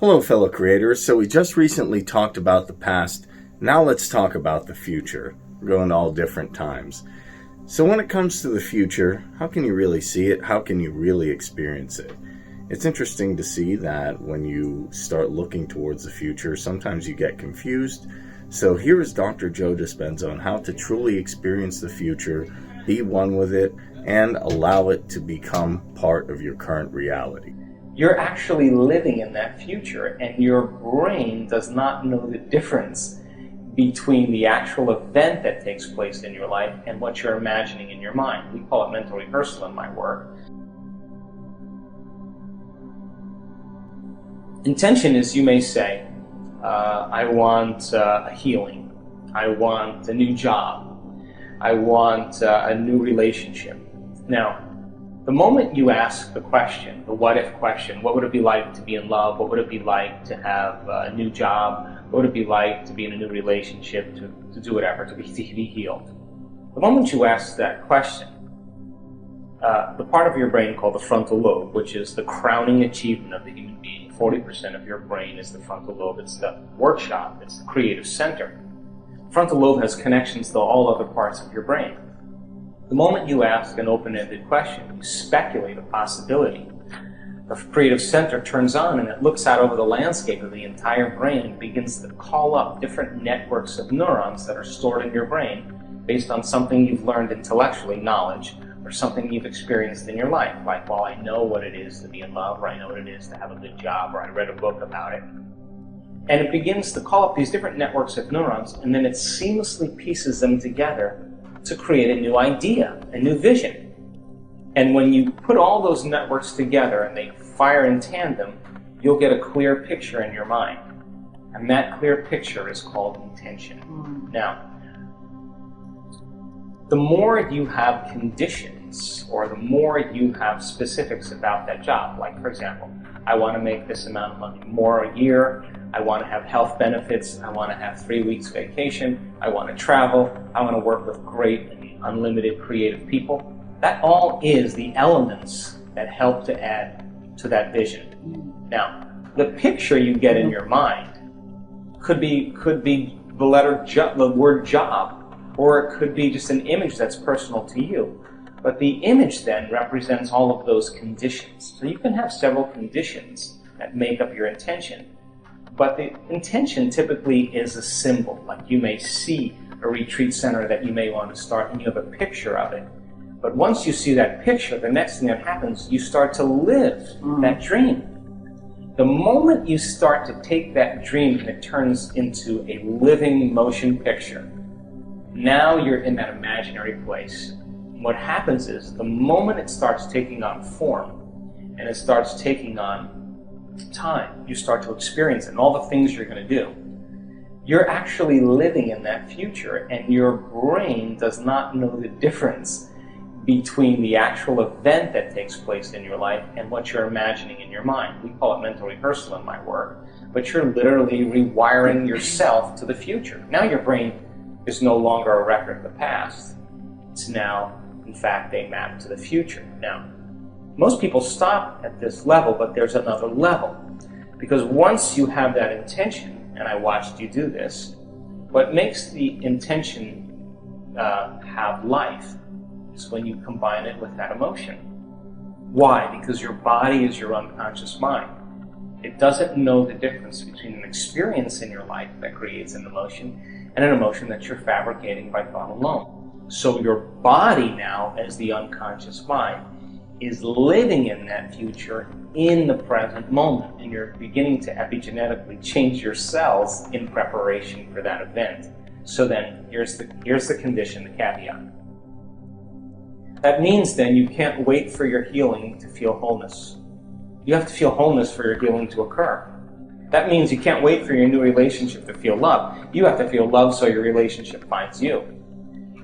Hello, fellow creators. So we just recently talked about the past. Now let's talk about the future. We're going to all different times. So when it comes to the future, how can you really see it? How can you really experience it? It's interesting to see that when you start looking towards the future, sometimes you get confused. So here is Dr. Joe Dispenza on how to truly experience the future, be one with it, and allow it to become part of your current reality. You're actually living in that future, and your brain does not know the difference between the actual event that takes place in your life and what you're imagining in your mind. We call it mental rehearsal in my work. Intention is, you may say, I want a healing, I want a new job, I want a new relationship. Now, the moment you ask the question, the what-if question, what would it be like to be in love? What would it be like to have a new job? What would it be like to be in a new relationship, to do whatever, to be healed? The moment you ask that question, the part of your brain called the frontal lobe, which is the crowning achievement of the human being, 40% of your brain is the frontal lobe. It's the workshop. It's the creative center. The frontal lobe has connections to all other parts of your brain. The moment you ask an open-ended question, you speculate a possibility. The creative center turns on and it looks out over the landscape of the entire brain and begins to call up different networks of neurons that are stored in your brain based on something you've learned intellectually, knowledge, or something you've experienced in your life. Like, well, I know what it is to be in love, or I know what it is to have a good job, or I read a book about it. And it begins to call up these different networks of neurons, and then it seamlessly pieces them together to create a new idea, a new vision. And when you put all those networks together and they fire in tandem, you'll get a clear picture in your mind. And that clear picture is called intention. Now, the more you have conditions, or the more you have specifics about that job, like, for example, I want to make this amount of money more a year, I want to have health benefits, I want to have 3 weeks vacation, I want to travel, I want to work with great and unlimited creative people. That all is the elements that help to add to that vision. Now, the picture you get in your mind could be the word job, or it could be just an image that's personal to you. But the image then represents all of those conditions. So you can have several conditions that make up your intention. But the intention typically is a symbol. Like, you may see a retreat center that you may want to start and you have a picture of it. But once you see that picture, the next thing that happens, you start to live that dream. The moment you start to take that dream and it turns into a living motion picture, now you're in that imaginary place. What happens is, the moment it starts taking on form and it starts taking on time, you start to experience it and all the things you're going to do, you're actually living in that future, and your brain does not know the difference between the actual event that takes place in your life and what you're imagining in your mind. We call it mental rehearsal in my work, but you're literally rewiring yourself to the future. Now your brain is no longer a record of the past. It's now, in fact, a map to the future. Now, most people stop at this level, but there's another level. Because once you have that intention, and I watched you do this, what makes the intention have life is when you combine it with that emotion. Why? Because your body is your unconscious mind. It doesn't know the difference between an experience in your life that creates an emotion and an emotion that you're fabricating by thought alone. So your body now, as the unconscious mind, is living in that future in the present moment, and you're beginning to epigenetically change your cells in preparation for that event. So then, here's the condition, the caveat. That means then you can't wait for your healing to feel wholeness. You have to feel wholeness for your healing to occur. That means you can't wait for your new relationship to feel love. You have to feel love so your relationship finds you.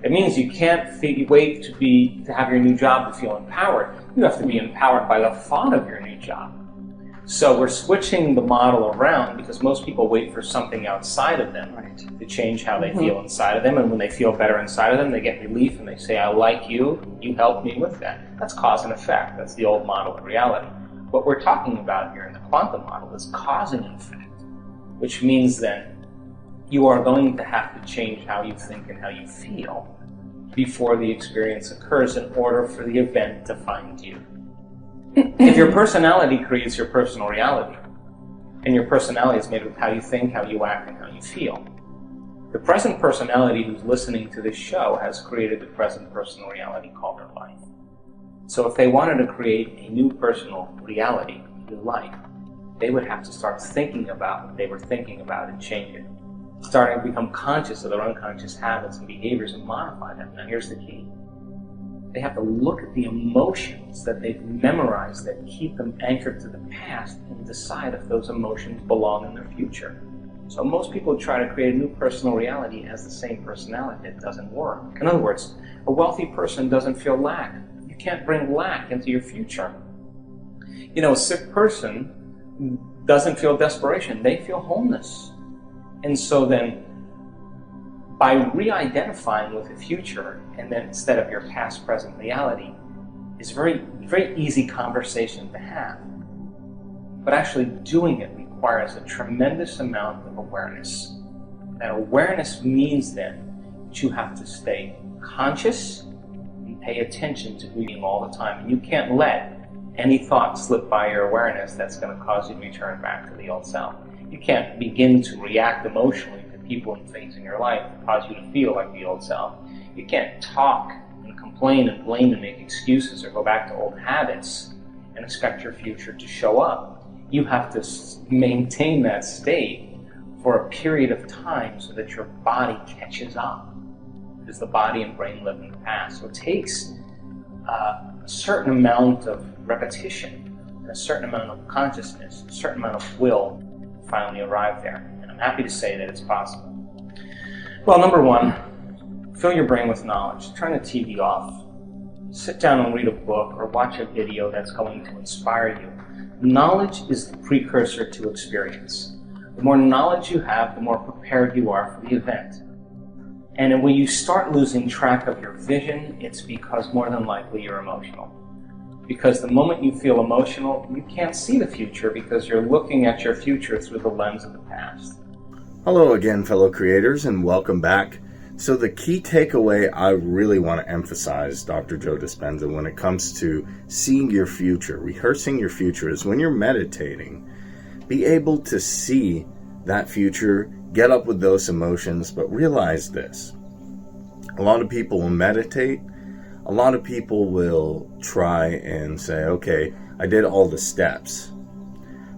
It means you can't wait to have your new job to feel empowered. You have to be empowered by the thought of your new job. So we're switching the model around, because most people wait for something outside of them to change how they feel inside of them. And when they feel better inside of them, they get relief and they say, I like you, you helped me with that. That's cause and effect. That's the old model of reality. What we're talking about here in the quantum model is cause and effect, which means then you are going to have to change how you think and how you feel before the experience occurs in order for the event to find you. If your personality creates your personal reality, and your personality is made of how you think, how you act, and how you feel, the present personality who's listening to this show has created the present personal reality called their life. So if they wanted to create a new personal reality, a new life, they would have to start thinking about what they were thinking about and change it. Starting to become conscious of their unconscious habits and behaviors and modify them. Now here's the key. They have to look at the emotions that they've memorized that keep them anchored to the past and decide if those emotions belong in their future. So most people try to create a new personal reality as the same personality. It doesn't work. In other words, a wealthy person doesn't feel lack. You can't bring lack into your future. You know, a sick person doesn't feel desperation. They feel wholeness. And so then, by re-identifying with the future, and then instead of your past, present reality, is very easy conversation to have. But actually doing it requires a tremendous amount of awareness. That awareness means then that you have to stay conscious and pay attention to who you are all the time. And you can't let any thought slip by your awareness that's going to cause you to return back to the old self. You can't begin to react emotionally to people and things in your life that cause you to feel like the old self. You can't talk and complain and blame and make excuses or go back to old habits and expect your future to show up. You have to maintain that state for a period of time so that your body catches up, because the body and brain live in the past. So it takes a certain amount of repetition, a certain amount of consciousness, a certain amount of will to finally arrive there. And I'm happy to say that it's possible. Well, number one, fill your brain with knowledge. Turn the TV off. Sit down and read a book or watch a video that's going to inspire you. Knowledge is the precursor to experience. The more knowledge you have, the more prepared you are for the event. And when you start losing track of your vision, it's because more than likely you're emotional. Because the moment you feel emotional, you can't see the future because you're looking at your future through the lens of the past. Hello again, fellow creators, and welcome back. So the key takeaway I really want to emphasize, Dr. Joe Dispenza, when it comes to seeing your future, rehearsing your future, is when you're meditating, be able to see that future, get up with those emotions, but realize this. A lot of people will meditate. A lot of people will try and say, okay, I did all the steps,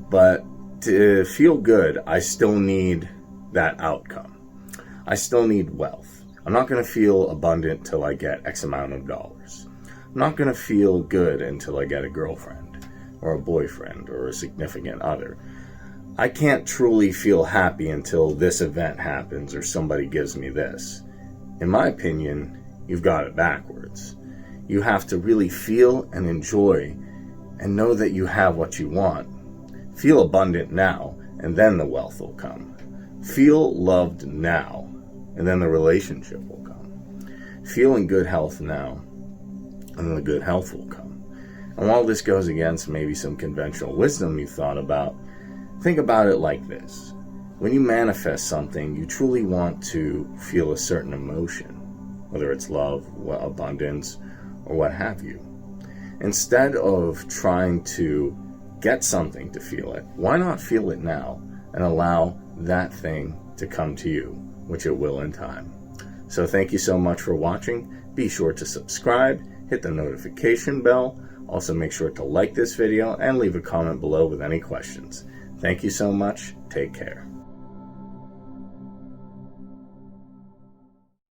but to feel good, I still need that outcome. I still need wealth. I'm not going to feel abundant till I get X amount of dollars. I'm not going to feel good until I get a girlfriend or a boyfriend or a significant other. I can't truly feel happy until this event happens or somebody gives me this. In my opinion, you've got it backwards. You have to really feel and enjoy and know that you have what you want. Feel abundant now, and then the wealth will come. Feel loved now, and then the relationship will come. Feel in good health now, and then the good health will come. And while this goes against maybe some conventional wisdom you thought about, think about it like this. When you manifest something, you truly want to feel a certain emotion, whether it's love, abundance, or what have you. Instead of trying to get something to feel it, why not feel it now and allow that thing to come to you, which it will in time. So thank you so much for watching. Be sure to subscribe, hit the notification bell. Also make sure to like this video and leave a comment below with any questions. Thank you so much. Take care.